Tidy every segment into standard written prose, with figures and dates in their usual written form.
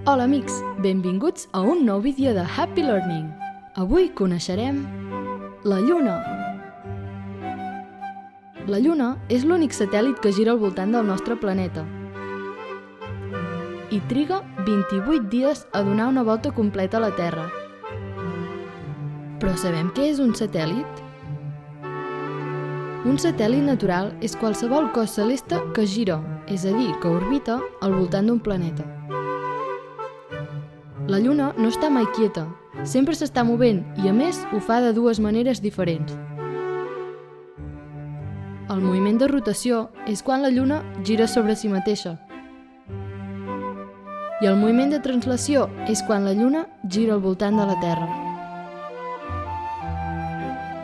Hola amics, benvinguts a un nou vídeo de Happy Learning. Avui coneixerem la Lluna. La Lluna és l'únic satèl·lit que gira al voltant del nostre planeta i triga 28 dies a donar una volta completa a la Terra. Però sabem què és un satèl·lit? Un satèl·lit natural és qualsevol cos celeste que gira, és a dir, que orbita al voltant d'un planeta. La Lluna no està mai quieta, sempre s'està movent i, a més, ho fa de dues maneres diferents. El moviment de rotació és quan la Lluna gira sobre si mateixa. I el moviment de translació és quan la Lluna gira al voltant de la Terra.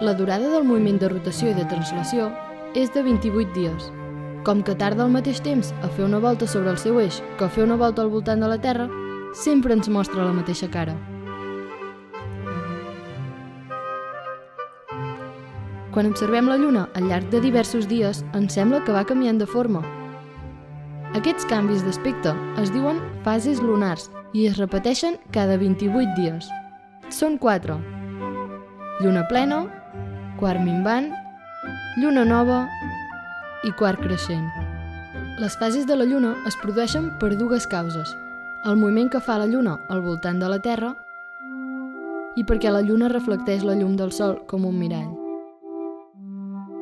La durada del moviment de rotació i de translació és de 28 dies. Com que tarda al mateix temps a fer una volta sobre el seu eix que a fer una volta al voltant de la Terra, sempre ens mostra la mateixa cara. Quan observem la Lluna al llarg de diversos dies, ens sembla que va canviant de forma. Aquests canvis d'aspecte es diuen fases lunars i es repeteixen cada 28 dies. Són 4. Lluna plena, quart minvant, lluna nova i quart creixent. Les fases de la Lluna es produeixen per dues causes: el moviment que fa la Lluna al voltant de la Terra i perquè la Lluna reflecteix la llum del Sol com un mirall.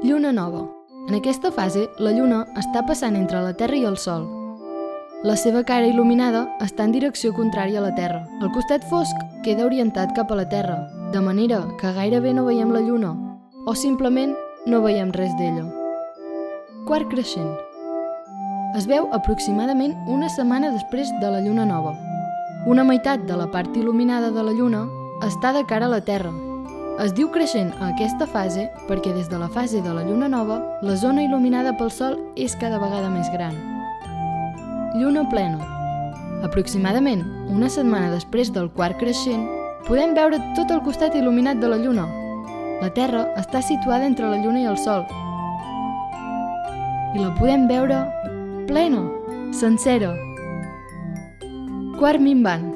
Lluna nova. En aquesta fase, la Lluna està passant entre la Terra i el Sol. La seva cara il·luminada està en direcció contrària a la Terra. El costat fosc queda orientat cap a la Terra, de manera que gairebé no veiem la Lluna, o simplement no veiem res d'ella. Quart creixent. Es veu aproximadament una setmana després de la Lluna nova. Una meitat de la part il·luminada de la Lluna està de cara a la Terra. Es diu creixent a aquesta fase perquè des de la fase de la Lluna nova, la zona il·luminada pel Sol és cada vegada més gran. Lluna plena. Aproximadament una setmana després del quart creixent, podem veure tot el costat il·luminat de la Lluna. La Terra està situada entre la Lluna i el Sol. I la podem veure plena, sencera. Quart minvant.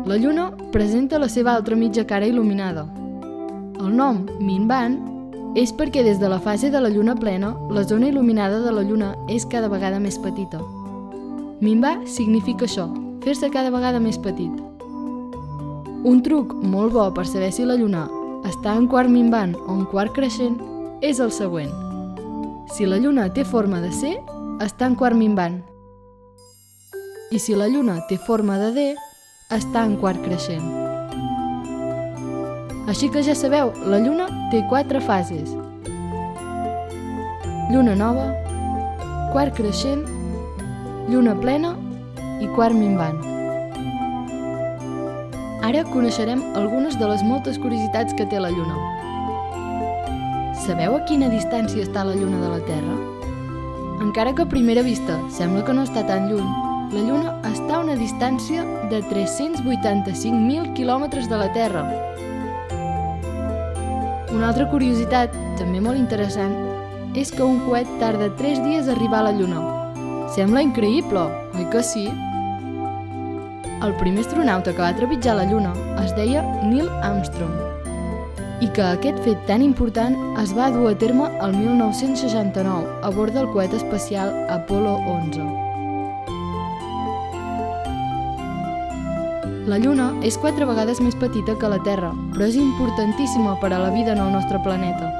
La Lluna presenta la seva altra mitja cara il·luminada. El nom minvant és perquè des de la fase de la Lluna plena, la zona il·luminada de la Lluna és cada vegada més petita. Minvar significa això, fer-se cada vegada més petit. Un truc molt bo per saber si la Lluna està en quart minvant o en quart creixent és el següent. Si la Lluna té forma de C, està en quart minvant. I si la Lluna té forma de D, està en quart creixent. Així que ja sabeu, la Lluna té 4 fases. Lluna nova, quart creixent, lluna plena i quart minvant. Ara coneixerem algunes de les moltes curiositats que té la Lluna. Sabeu a quina distància està la Lluna de la Terra? Encara que a primera vista sembla que no està tan lluny, la Lluna està a una distància de 385.000 quilòmetres de la Terra. Una altra curiositat, també molt interessant, és que un coet tarda 3 dies a arribar a la Lluna. Sembla increïble, oi que sí? El primer astronauta que va trepitjar la Lluna es deia Neil Armstrong, i que aquest fet tan important es va dur a terme el 1969 a bord del coet espacial Apollo 11. La Lluna és 4 vegades més petita que la Terra, però és importantíssima per a la vida en el nostre planeta.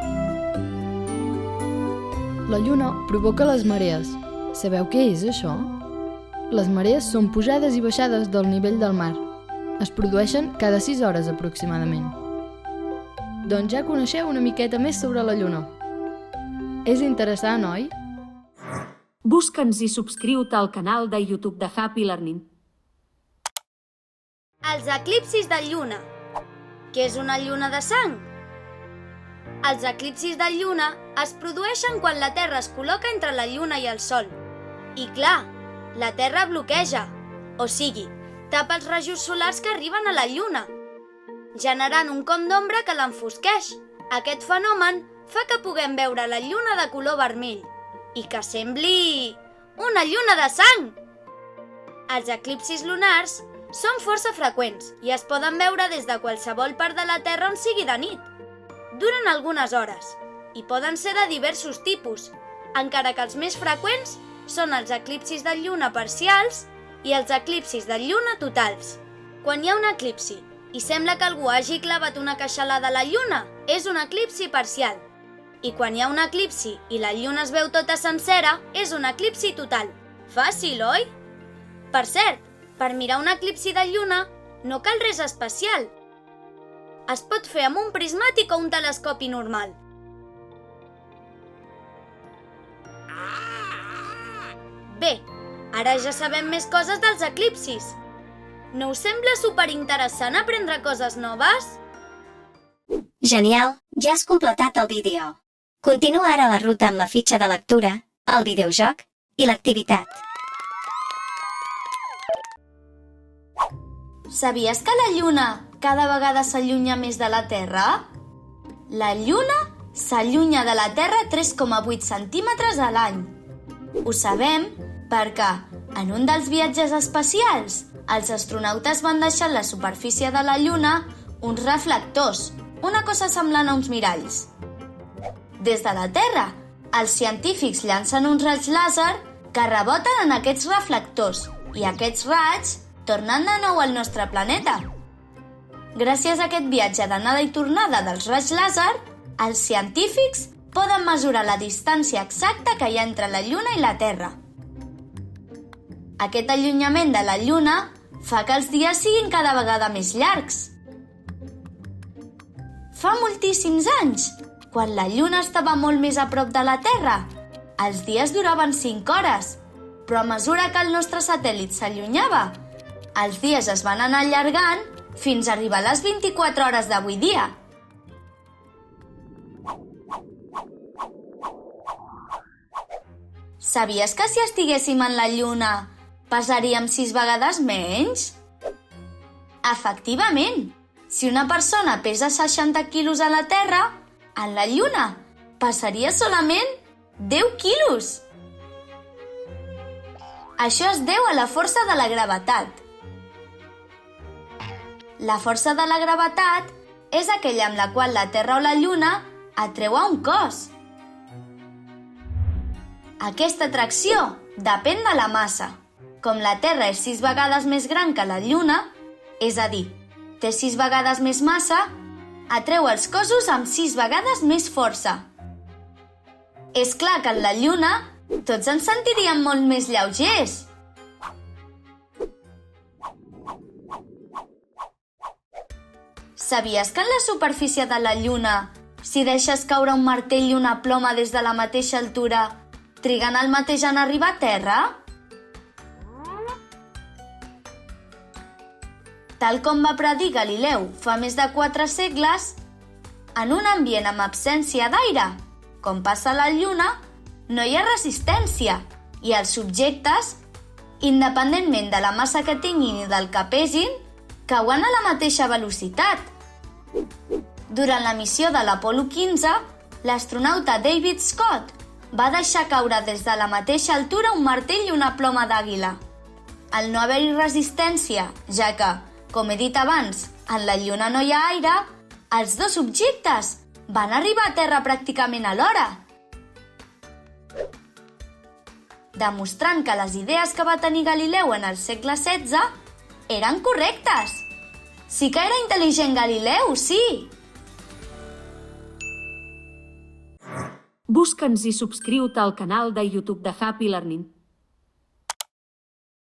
La Lluna provoca les marees. Sabeu què és això? Les marees són pujades i baixades del nivell del mar. Es produeixen cada 6 hores aproximadament. Doncs ja coneixeu una miqueta més sobre la Lluna. És interessant, oi? Busca'ns i subscriu-te al canal de YouTube de Happy Learning. Els eclipsis de lluna. Què és una lluna de sang? Els eclipsis de lluna es produeixen quan la Terra es col·loca entre la lluna i el Sol. I clar, la Terra bloqueja, o sigui, tapa els rajos solars que arriben a la lluna, generant un con d'ombra que l'enfosqueix. Aquest fenomen fa que puguem veure la lluna de color vermell i que sembli una lluna de sang. Els eclipsis lunars Són força freqüents i es poden veure des de qualsevol part de la Terra on sigui de nit. Duren algunes hores i poden ser de diversos tipus, encara que els més freqüents són els eclipsis de lluna parcials i els eclipsis de lluna totals. Quan hi ha un eclipsi i sembla que algú hagi clavat una queixalada a la lluna, és un eclipsi parcial. I quan hi ha un eclipsi i la lluna es veu tota sencera, és un eclipsi total. Fàcil, oi? Per cert, per mirar un eclipsi de lluna no cal res especial. Es pot fer amb un prismàtic o un telescopi normal. Bé, ara ja sabem més coses dels eclipsis. No us sembla superinteressant aprendre coses noves? Genial, ja has completat el vídeo. Continua ara la ruta amb la fitxa de lectura, el videojoc i l'activitat. Sabies que la lluna cada vegada s'allunya més de la Terra? La lluna s'allunya de la Terra 3,8 centímetres a l'any. Ho sabem perquè en un dels viatges espacials els astronautes van deixar en la superfície de la lluna uns reflectors, una cosa semblant a uns miralls. Des de la Terra, els científics llancen uns raigs làser que reboten en aquests reflectors i aquests raigs tornen de nou al nostre planeta. Gràcies a aquest viatge d'anada i tornada dels raigs làser, els científics poden mesurar la distància exacta que hi ha entre la Lluna i la Terra. Aquest allunyament de la Lluna fa que els dies siguin cada vegada més llargs. Fa moltíssims anys, quan la Lluna estava molt més a prop de la Terra, els dies duraven 5 hores, però a mesura que el nostre satèl·lit s'allunyava, els dies es van anar allargant fins a arribar a les 24 hores d'avui dia. Sabies que si estiguéssim en la Lluna pesaríem 6 vegades menys? Efectivament, si una persona pesa 60 quilos a la Terra, en la Lluna pesaria solament 10 quilos. Això es deu a la força de la gravetat. La força de la gravetat és aquella amb la qual la Terra o la Lluna atreu a un cos. Aquesta atracció depèn de la massa. Com la Terra és 6 vegades més gran que la Lluna, és a dir, té 6 vegades més massa, atreu els cossos amb 6 vegades més força. És clar que en la Lluna tots ens sentiríem molt més lleugers. Sabies que en la superfície de la Lluna, si deixes caure un martell i una ploma des de la mateixa altura, triguen el mateix en arribar a Terra? Tal com va predir Galileu fa més de 4 segles, en un ambient amb absència d'aire, com passa a la Lluna, no hi ha resistència i els objectes, independentment de la massa que tinguin i del que pesin, cauen a la mateixa velocitat. Durant la missió de l'Apolo 15, l'astronauta David Scott va deixar caure des de la mateixa altura un martell i una ploma d'àguila. Al no haver-hi resistència, ja que, com he dit abans, en la Lluna no hi ha aire, els dos objectes van arribar a Terra pràcticament alhora, demostrant que les idees que va tenir Galileu en el segle XVI eren correctes. Sí que era intel·ligent Galileu, sí! Busca'ns i subscriu-te al canal de YouTube de Happy Learning.